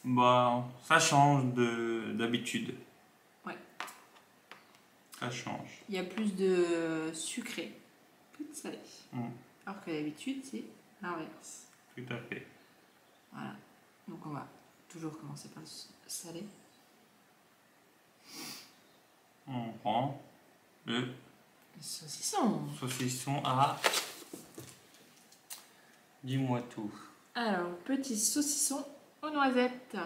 Bah, ça change d'habitude. Ouais. Ça change. Il y a plus de sucré, plus de salé. Alors que d'habitude, c'est l'inverse. Tout à fait. Voilà. Donc on va toujours commencer par le salé. On prend le saucisson. à... Dis-moi tout. Alors, petit saucisson aux noisettes.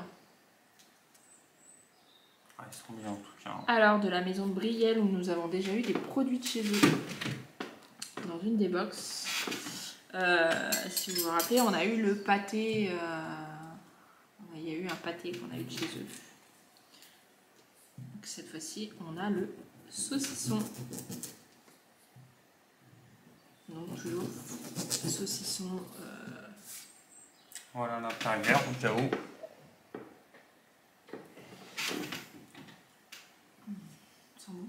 Ah, ils sont bien en tout cas. Alors, de la maison de Brielle, où nous avons déjà eu des produits de chez eux. Dans une des box. Si vous vous rappelez, on a eu le pâté. Il y a eu un pâté qu'on a eu de chez eux. Donc, cette fois-ci, on a le saucisson. Donc, toujours saucisson. Voilà la carrière au cas où.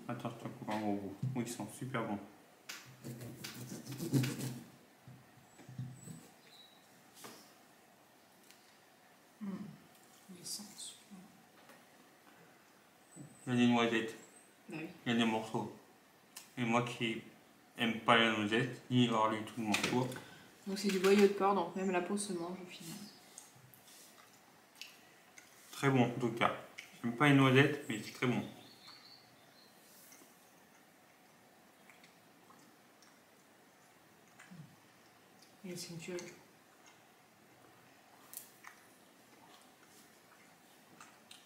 Attends, je te coupe un gros bout. Oui, ils sont super bons. Il y a des noisettes. Bah oui. Il y a des morceaux. Et moi qui aime pas les noisettes, ni avoir les tout le morceau. Donc c'est du boyau de porc, donc même la peau se mange au final. Très bon en tout cas. J'aime pas les noisettes, mais c'est très bon. Et c'est une tuerie.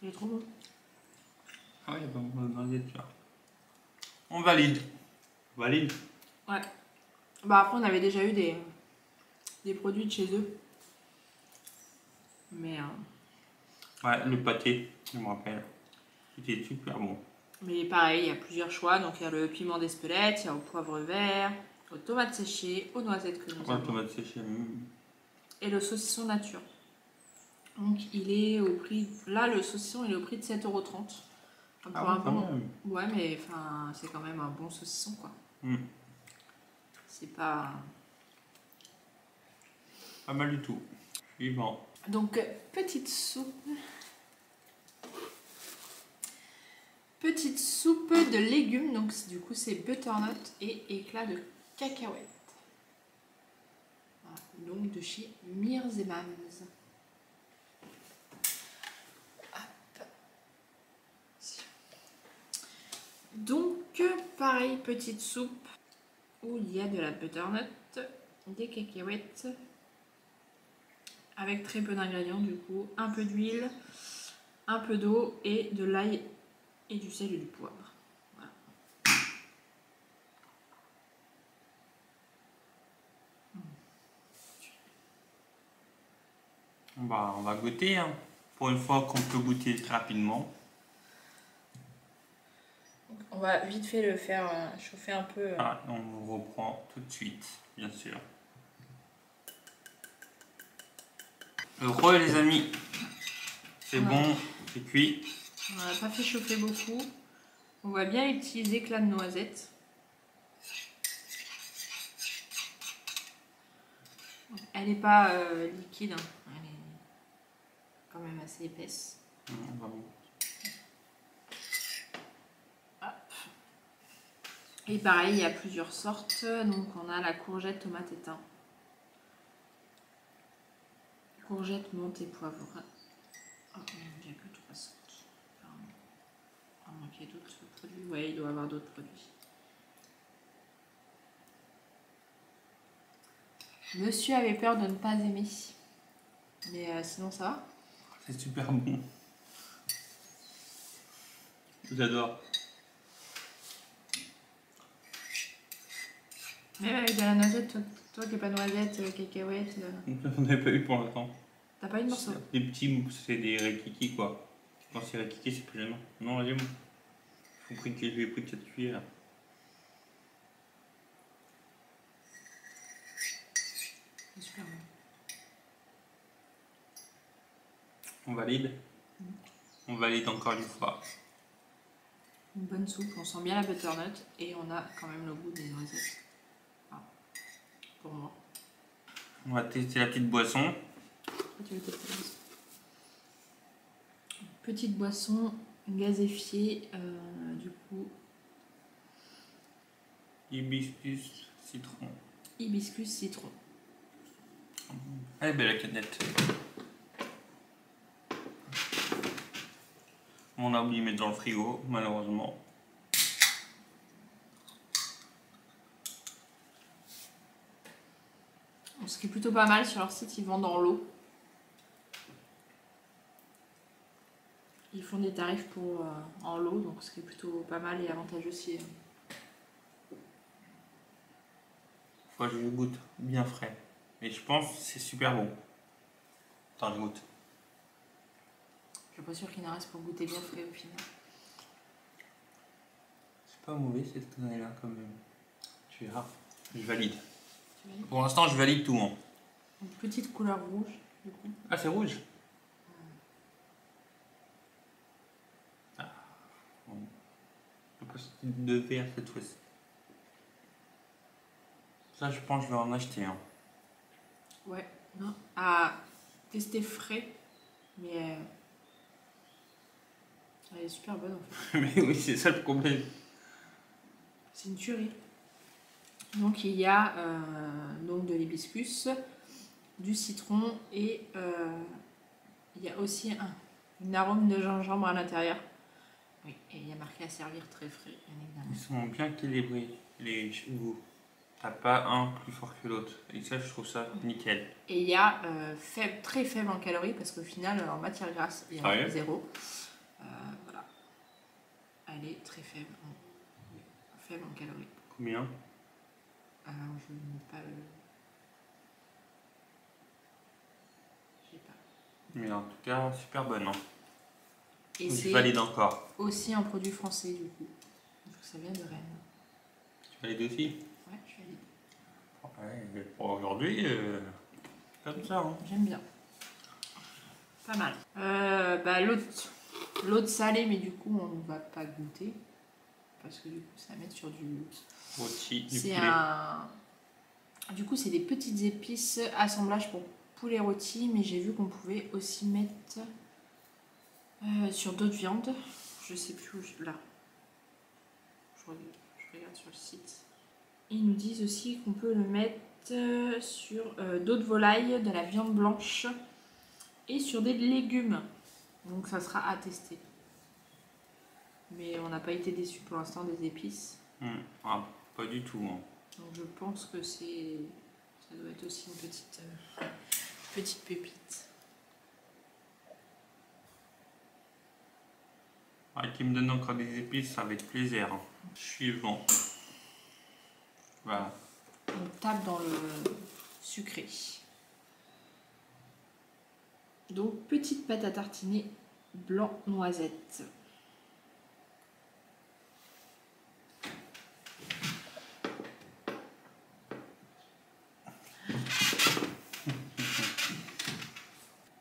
Il est trop bon. Ah il y a pas mal de noisettes là. On valide. Valide. Ouais. Bah après on avait déjà eu des produits de chez eux. Mais Ouais, le pâté, je me rappelle. C'était super bon. mais pareil, il y a plusieurs choix. Donc il y a le piment d'Espelette, il y a au poivre vert, aux tomates séchées, aux noisettes que nous avons. Tomates séchées. Et le saucisson nature. Donc il est au prix... Là le saucisson il est au prix de 7,30 €. Ah ouais, quand même. Ouais mais enfin c'est quand même un bon saucisson quoi. C'est pas... Pas mal du tout. Suivant. Donc petite soupe. Petite soupe de légumes. Donc du coup c'est butternut et éclat de cacahuètes. Voilà, donc de chez Mears & Mams. Donc, pareil, petite soupe où il y a de la butternut, des cacahuètes, avec très peu d'ingrédients du coup, un peu d'huile, un peu d'eau et de l'ail et du sel et du poivre. Voilà. On va goûter, hein. Pour une fois qu'on peut goûter rapidement. On va vite fait le faire chauffer un peu. Ah, on reprend tout de suite, bien sûr. Heureux les amis. C'est bon, c'est cuit. On n'a pas fait chauffer beaucoup. On va bien les petits éclats de noisettes. Elle n'est pas liquide, hein. Elle est quand même assez épaisse. Et pareil, il y a plusieurs sortes. Donc on a la courgette, tomate et thym. Courgette, menthe et poivre. Oh, il n'y a que 3 sortes. À moins qu'il y ait d'autres produits. Oui, il doit y avoir d'autres produits. Monsieur avait peur de ne pas aimer. Mais sinon ça va. C'est super bon. J'adore. Même avec de la noisette, toi qui n'as pas de noisette, cacahuètes. On n'avait pas eu pour l'instant. T'as pas eu de morceau? Les petits, c'est des rikiki quoi. Quand c'est rikiki, c'est plus gênant. Non, allez, moi. Je lui ai pris 4 cuillères. C'est super bon. On valide. On valide encore une fois. Une bonne soupe, on sent bien la butternut et on a quand même le goût des noisettes. Ah, pour moi. On va tester la petite boisson. Tu veux tester la boisson? Petite boisson gazéfiée, du coup, Hibiscus citron. hibiscus citron. Elle est belle la canette. On a oublié de mettre dans le frigo, malheureusement. Ce qui est plutôt pas mal, sur leur site, ils vendent dans l'eau. Ils font des tarifs pour en lot, donc ce qui est plutôt pas mal et avantageux aussi. Faut que je goûte bien frais. Et je pense que c'est super bon. Attends, je goûte. Je suis pas sûre qu'il en reste pour goûter bien frais au final. C'est pas mauvais cette connerie là quand même. Je verrai. Je valide. Tu valides? Pour l'instant, je valide tout. Hein. Une petite couleur rouge, du coup. Ah, c'est rouge. Ah. Bon. Je passe de vert cette fois-ci. Ça, je pense que je vais en acheter un. Ouais, non. À tester frais, mais elle est super bonne en fait. Mais oui, c'est ça le problème. C'est une tuerie. Donc il y a donc de l'hibiscus, du citron et il y a aussi une arôme de gingembre à l'intérieur. Oui, et il y a marqué à servir très frais, bien évidemment. Ils sont bien équilibrés, les goûts. T'as pas un plus fort que l'autre. Et ça, je trouve ça nickel. Et il y a très faible en calories parce qu'au final, en matière grasse, il y en a zéro. Voilà. Elle est très faible en calories. Combien? Alors, je n'ai pas le... J'ai pas. Mais en tout cas, super bonne. Hein. Et je c'est valide encore. aussi un produit français du coup. Donc ça vient de Rennes. Tu valides aussi? Ouais, je valide. Ouais, mais pour aujourd'hui, comme ça. Hein. J'aime bien. Pas mal. L'autre salée, mais du coup on ne va pas goûter. Parce que du coup ça va mettre sur du... Rôti, du C'est poulet. Du coup c'est des petites épices, assemblage pour poulet rôti, mais j'ai vu qu'on pouvait aussi mettre sur d'autres viandes. Je sais plus où là. Je regarde sur le site. Ils nous disent aussi qu'on peut le mettre sur d'autres volailles, de la viande blanche et sur des légumes. Donc ça sera à tester. Mais on n'a pas été déçus pour l'instant des épices. Ah, pas du tout. Hein. Donc je pense que ça doit être aussi une petite pépite. Ah, qui me donne encore des épices avec plaisir. Hein. Suivant. Voilà. On tape dans le sucré. Donc petite pâte à tartiner blanc noisette.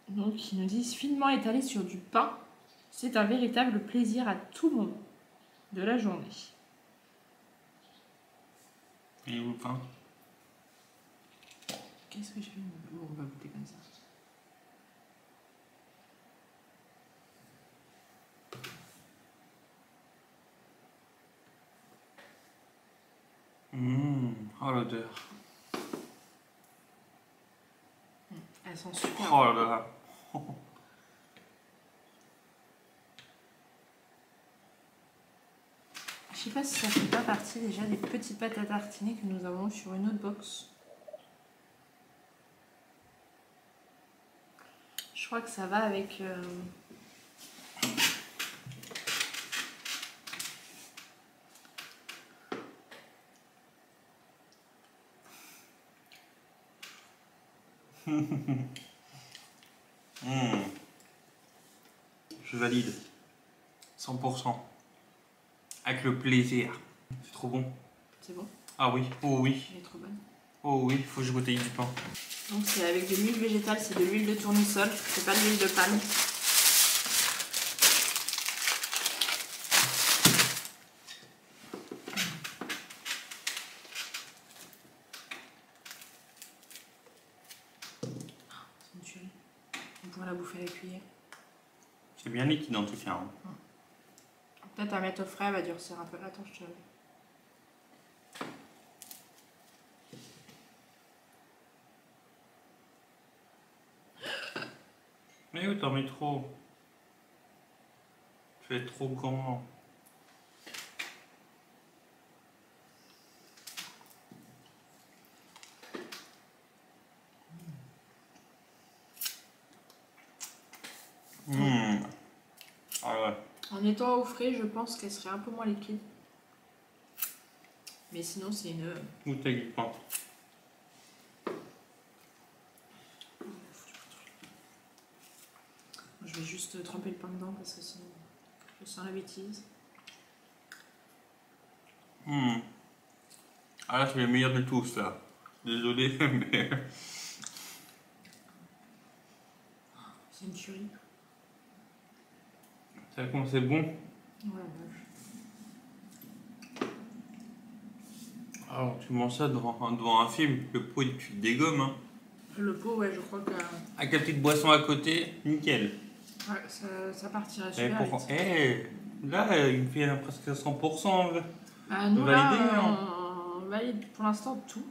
Donc ils nous disent finement étalé sur du pain, c'est un véritable plaisir à tout moment de la journée. Et où le pain? Qu'est-ce que j'ai fait? On va goûter comme ça. Oh l'odeur. Elles sont super. Oh là là. Je sais pas si ça fait pas partie déjà des petites pâtes à tartiner que nous avons sur une autre box. Je crois que ça va avec... Je valide. 100%. Avec le plaisir. C'est trop bon. C'est bon? Ah oui, oh oui. Elle est trop bonne. Oh oui, faut que je goûte du pain. Donc c'est avec de l'huile végétale, c'est de l'huile de tournesol, c'est pas de l'huile de palme. C'est une tuerie. On pourra la bouffer à la cuillère. C'est bien liquide en tout cas. Hein. Peut-être à mettre au frais, elle va durcir un peu. Attends, je te... Mais oui, t'en mets trop. Tu vas être trop gourmand. Ah ouais. En étant au frais, je pense qu'elle serait un peu moins liquide. Mais sinon, c'est une... Bouteille de pain. Je vais juste tremper le pain dedans parce que sinon, je sens la bêtise. Ah là, c'est le meilleur de tous là. Désolé, mais. C'est une tuerie. Ça comment c'est bon. Ouais, Alors, tu manges ça devant un film, le pot tu le dégommes. Hein. le pot, ouais, je crois que... Avec la petite boisson à côté, nickel. Ouais, ça partirait Mais super vite. là, il me fait presque 100%. Bah, nous, validé, là, hein. on valide pour l'instant tout.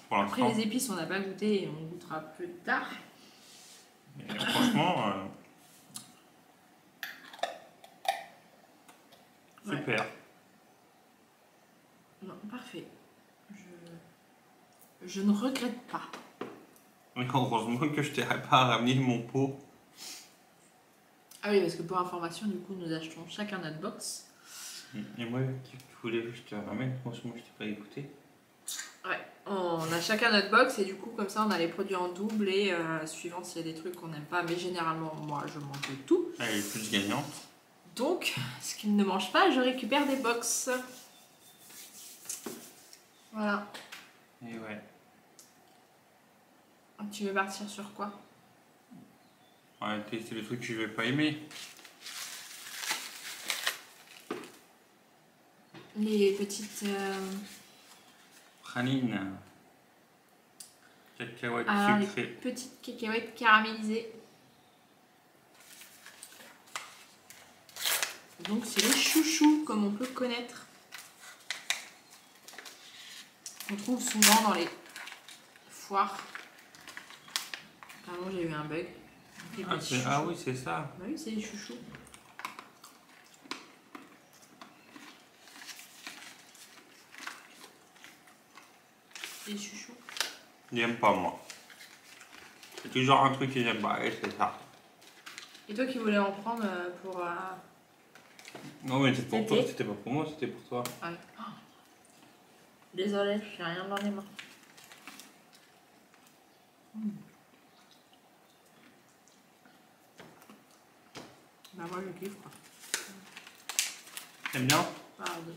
Pour Après, l'instant. les épices, on n'a pas goûté et on goûtera plus tard. Mais franchement, Ouais. super. Non, parfait. Je ne regrette pas. Mais heureusement que je t'ai pas ramené mon pot. Ah oui, parce que pour information, du coup, nous achetons chacun notre box. Et moi, tu voulais que je te ramène, franchement, je t'ai pas écouté. Ouais, on a chacun notre box et du coup, comme ça, on a les produits en double et suivant s'il y a des trucs qu'on n'aime pas. Mais généralement, moi, je mange de tout. Elle est plus gagnante. Donc, ce qu'ils ne mangent pas, je récupère des box. Voilà. Et ouais. Tu veux partir sur quoi? On va tester le truc que je vais pas aimer. Les petites... Praline. Cacahuètes Alors, sucrées. les petites cacahuètes caramélisées. Donc, c'est les chouchous, comme on peut connaître. On trouve souvent dans les foires. Pardon, j'ai eu un bug. Les petits chouchous. Ah oui, c'est ça. Bah oui, c'est les chouchous. Les chouchous. J'aime pas, moi. C'est toujours un truc que j'aime pas, et c'est ça. Et toi qui voulais en prendre pour... Non, mais c'est pour toi, C'était c'était pas pour moi, c'était pour toi. Ouais. Oh. Désolée, j'ai rien dans les mains. Bah moi je kiffe quoi. T'aimes bien? Pardon.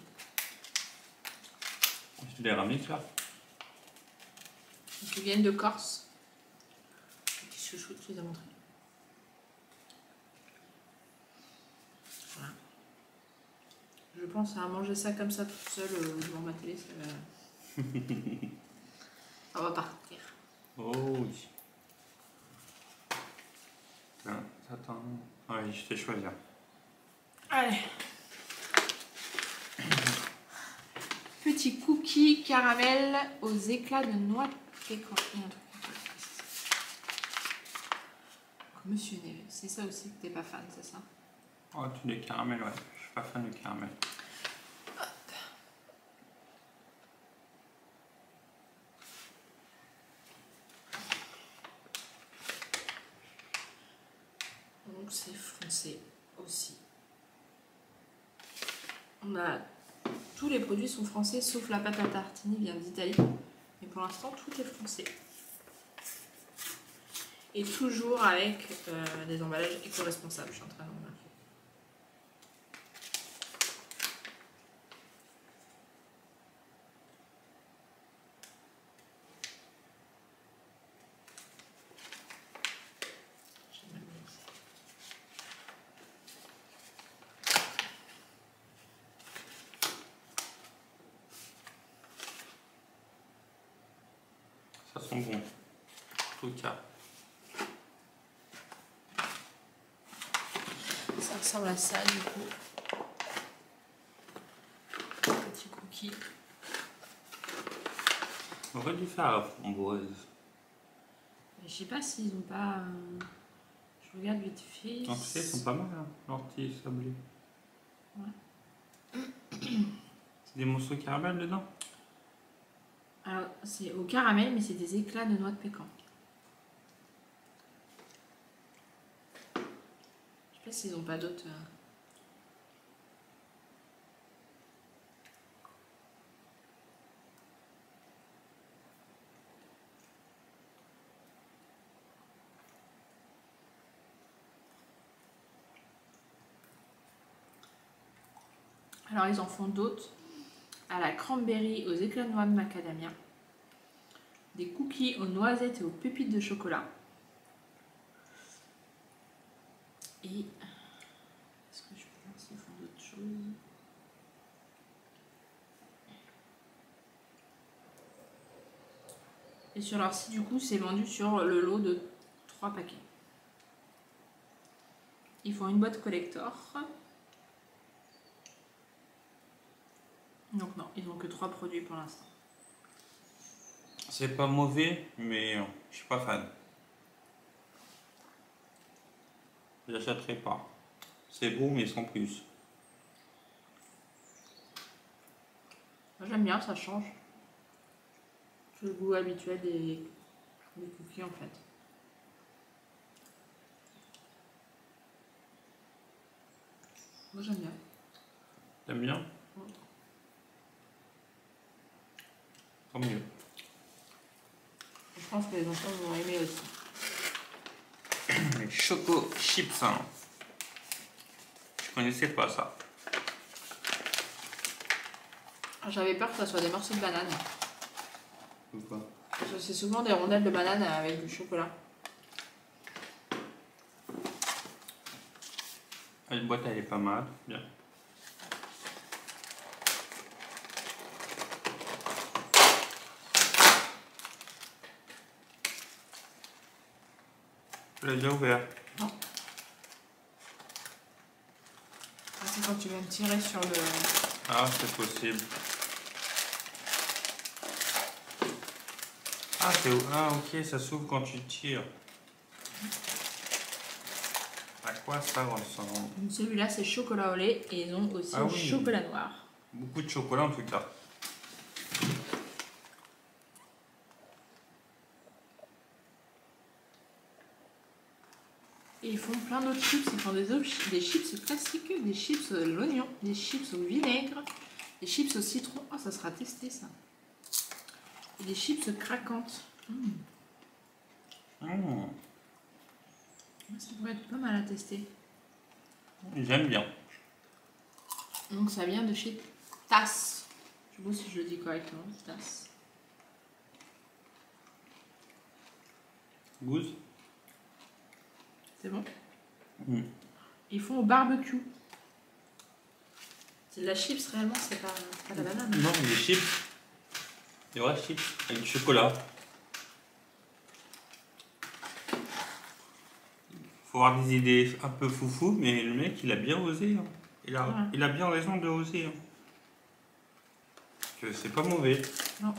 Je te l'ai ramené, ça. Donc, ils viennent de Corse. Petit chouchou, tu les as montrés. Voilà. Je pense à manger ça comme ça toute seule devant ma télé, ça va... ça va partir. Oh oui. Attends. Ouais, je t'ai choisi. Allez. Petit cookie caramel aux éclats de noix de pécan. Monsieur Neve, c'est ça aussi que t'es pas fan, c'est ça? Oh, tu des caramels, ouais. Je suis pas fan du caramel. Donc c'est français aussi. On a... Tous les produits sont français sauf la pâte à tartiner vient d'Italie. Mais pour l'instant tout est français. Et toujours avec des emballages éco-responsables. Je suis en train de remarquer. Ça sent bon. En tout cas. ressemble à ça du coup. Petit cookie. On aurait dû faire la framboise. Mais je sais pas s'ils ont pas. Je regarde vite fait. En fait, ils sont pas mal, hein, l'ortie sablée. Ouais. C'est des morceaux de caramel dedans? Alors, c'est au caramel, mais c'est des éclats de noix de pécan. Je sais pas s'ils ont pas d'autres. Alors, ils en font d'autres. À la cranberry, aux éclats de noix de macadamia. Des cookies aux noisettes et aux pépites de chocolat. Et est-ce que je peux voir s'ils font d'autres choses? Et sur leur site, du coup, c'est vendu sur le lot de 3 paquets. Ils font une boîte collector. Donc non, ils n'ont que 3 produits pour l'instant. C'est pas mauvais, mais je suis pas fan. J'achèterai pas. C'est bon, mais sans plus. Moi, j'aime bien, ça change. C'est le goût habituel des cookies en fait. Moi j'aime bien. T'aimes bien? Ouais. Tant mieux. Je pense que les enfants vont aimer aussi. Les choco chips. Hein. Je connaissais pas ça. J'avais peur que ça soit des morceaux de banane. Pourquoi? Parce que c'est souvent des rondelles de banane avec du chocolat. La boîte elle est pas mal. Bien. Tu l'as déjà ouvert? Non. Ah, c'est quand tu viens de tirer sur le... Ah, c'est possible. Ah, ok, ça s'ouvre quand tu tires. À quoi ça ressemble? Celui-là c'est chocolat au lait et ils ont aussi Ah le oui. chocolat noir. Beaucoup de chocolat en tout cas. Et ils font plein d'autres chips, ils font des chips classiques, des chips à l'oignon, des chips au vinaigre, des chips au citron. Oh, ça sera testé ça. Et des chips craquantes. Ça pourrait être pas mal à tester. J'aime bien. Donc ça vient de chez Tass. Je sais pas si je le dis correctement, Tass. Gouze. C'est bon. Ils font au barbecue. C'est de la chips réellement, c'est pas de la banane. Non, des chips. Des vrais chips avec du chocolat. Faut avoir des idées un peu foufou, mais le mec il a bien osé. Hein. Il a bien raison de oser. Hein. Que c'est pas mauvais. Non.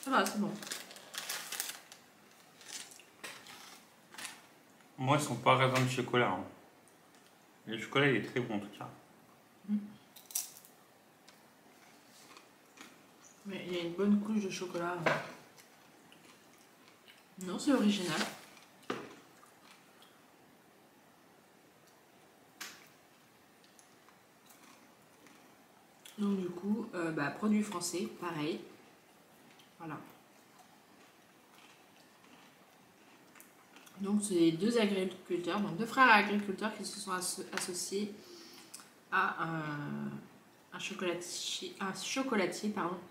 Ça va, c'est bon. Moi, ils sont pas raisins de chocolat. Hein. Le chocolat il est très bon en tout cas. Mais il y a une bonne couche de chocolat. Non, c'est original. Donc du coup, produit français, pareil. Voilà. Donc c'est deux agriculteurs, donc deux frères agriculteurs qui se sont associés à un chocolatier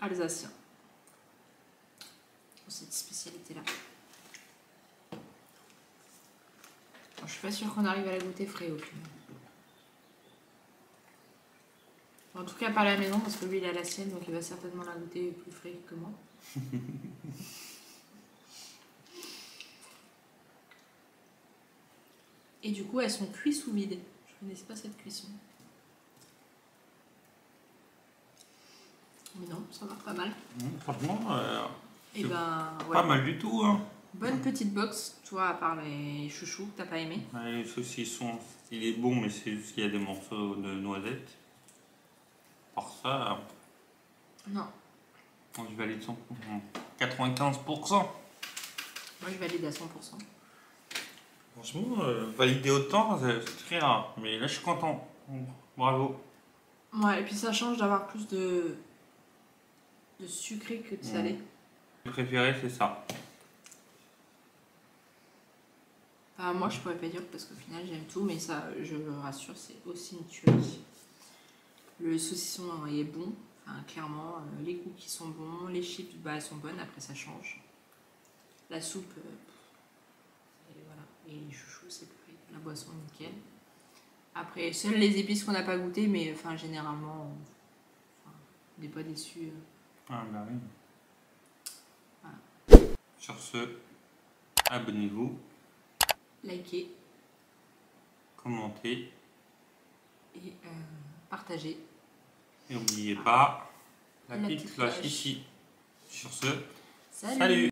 alsacien. Pour cette spécialité-là. Je suis pas sûre qu'on arrive à la goûter frais au final. En tout cas, pas à la maison, parce que lui, il a la sienne, donc il va certainement la goûter plus frais que moi. Et du coup, elles sont cuites sous vide. Je Je connaissais pas cette cuisson. Mais non, ça va pas mal. Franchement, Et ben, ouais. pas mal du tout. Hein. Bonne petite box, toi, à part les chouchous que t'as pas aimé. Ouais, les saucissons, il est bon, mais c'est juste qu'il y a des morceaux de noisettes. Par ça, Non, je valide 100%. 95%. moi je valide à 100%. Franchement, valider autant, c'est très rare. Mais là, je suis content. Bravo. Ouais, et puis ça change d'avoir plus de sucré que de salé. Mon préféré, c'est ça. Enfin, moi je pourrais pas dire parce qu'au final j'aime tout, mais ça, je me rassure, c'est aussi une tuerie. Le saucisson est bon, enfin, clairement, les cookies sont bons, les chips bah, elles sont bonnes, après ça change. La soupe, et voilà. Et les chouchous, c'est pareil. La boisson, nickel. Après, seules les épices qu'on n'a pas goûté, mais enfin, généralement, on n'est pas déçus. Ah, bah oui. Voilà. Sur ce, abonnez-vous, Likez commentez et partagez. et n'oubliez pas la La petite petite cloche cloche. ici. Sur ce, Salut. salut.